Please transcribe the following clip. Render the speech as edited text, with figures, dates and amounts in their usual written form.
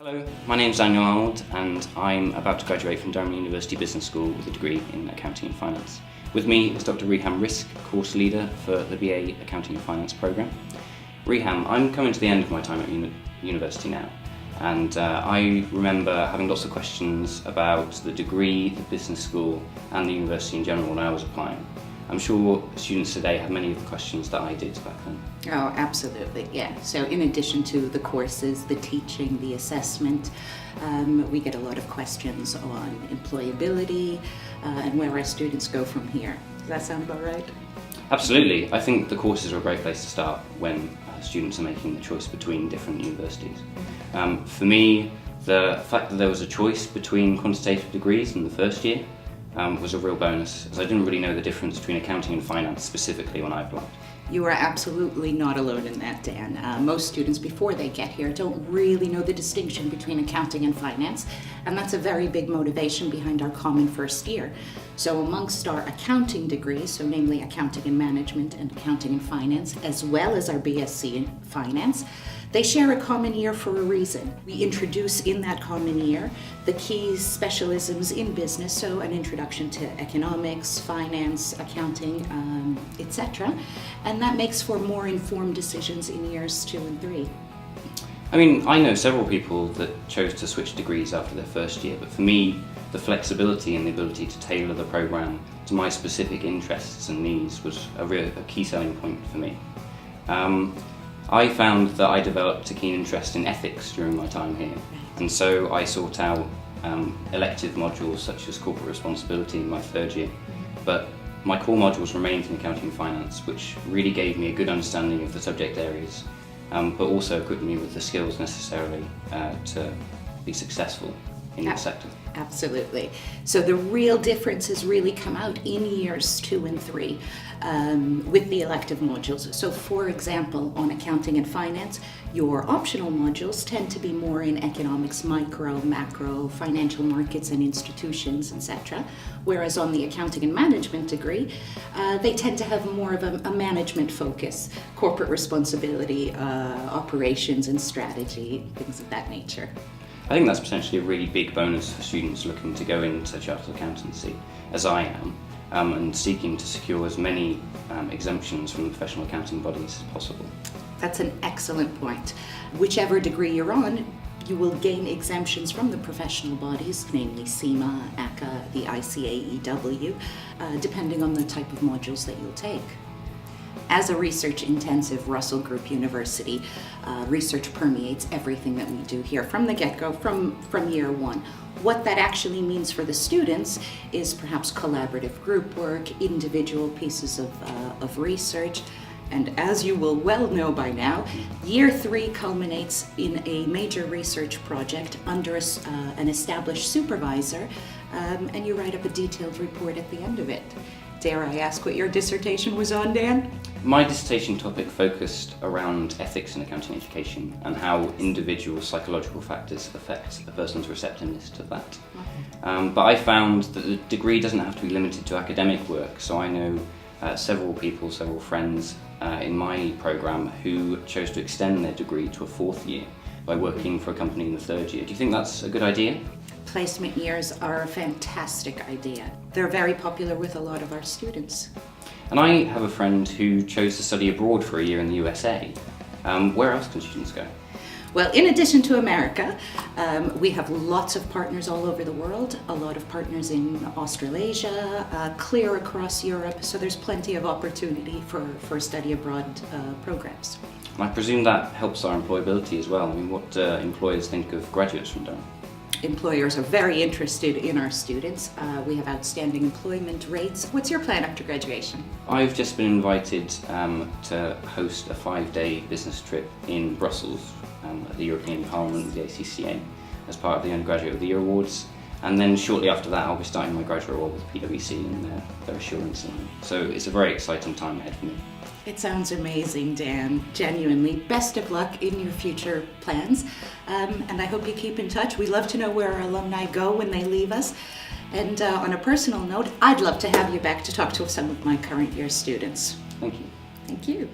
Hello, my name is Daniel Arnold and I'm about to graduate from Durham University Business School with a degree in Accounting and Finance. With me is Dr. Reham Risk, course leader for the BA Accounting and Finance programme. Reham, I'm coming to the end of my time at university now, and I remember having lots of questions about the degree, the business school and the university in general when I was applying. I'm sure students today have many of the questions that I did back then. Oh, absolutely, yeah. So in addition to the courses, the teaching, the assessment, we get a lot of questions on employability and where our students go from here. Does that sound about right? Absolutely. I think the courses are a great place to start when students are making the choice between different universities. For me, the fact that there was a choice between quantitative degrees in the first year was a real bonus, as I didn't really know the difference between accounting and finance specifically when I applied. You are absolutely not alone in that, Dan. Most students before they get here don't really know the distinction between accounting and finance, and that's a very big motivation behind our common first year. So amongst our accounting degrees, so namely accounting and management and accounting and finance, as well as our BSc in finance, they share a common year for a reason. We introduce in that common year the key specialisms in business, so an introduction to economics, finance, accounting, etc. And that makes for more informed decisions in years 2 and 3. I mean, I know several people that chose to switch degrees after their first year, but for me, the flexibility and the ability to tailor the programme to my specific interests and needs was a key selling point for me. I found that I developed a keen interest in ethics during my time here, and so I sought out elective modules such as corporate responsibility in my third year, but my core modules remained in accounting and finance, which really gave me a good understanding of the subject areas, but also equipped me with the skills necessarily to be successful in the sector. Absolutely. So the real differences really come out in years 2 and 3 with the elective modules. So for example, on accounting and finance, your optional modules tend to be more in economics, micro, macro, financial markets and institutions, etc. Whereas on the accounting and management degree, they tend to have more of a management focus, corporate responsibility, operations and strategy, things of that nature. I think that's potentially a really big bonus for students looking to go into chartered accountancy, as I am, and seeking to secure as many exemptions from the professional accounting bodies as possible. That's an excellent point. Whichever degree you're on, you will gain exemptions from the professional bodies, namely CIMA, ACCA, the ICAEW, depending on the type of modules that you'll take. As a research-intensive Russell Group university, research permeates everything that we do here from the get-go, from year 1. What that actually means for the students is perhaps collaborative group work, individual pieces of research, and as you will well know by now, year 3 culminates in a major research project under an established supervisor, and you write up a detailed report at the end of it. Dare I ask what your dissertation was on, Dan? My dissertation topic focused around ethics in accounting education and how individual psychological factors affect a person's receptiveness to that. But I found that the degree doesn't have to be limited to academic work, so I know several friends in my programme who chose to extend their degree to a 4th year by working for a company in the 3rd year. Do you think that's a good idea? Placement years are a fantastic idea. They're very popular with a lot of our students. And I have a friend who chose to study abroad for a year in the USA. Where else can students go? Well, in addition to America, we have lots of partners all over the world, a lot of partners in Australasia, clear across Europe, so there's plenty of opportunity for study abroad programs. And I presume that helps our employability as well. I mean, what employers think of graduates from Durham? Employers are very interested in our students. We have outstanding employment rates. What's your plan after graduation? I've just been invited to host a 5-day business trip in Brussels at the European Parliament with the ACCA as part of the Undergraduate of the Year Awards. And then shortly after that, I'll be starting my graduate role with PwC in their assurance line. So it's a very exciting time ahead for me. It sounds amazing, Dan. Genuinely. Best of luck in your future plans. And I hope you keep in touch. We love to know where our alumni go when they leave us. And on a personal note, I'd love to have you back to talk to some of my current year students. Thank you. Thank you.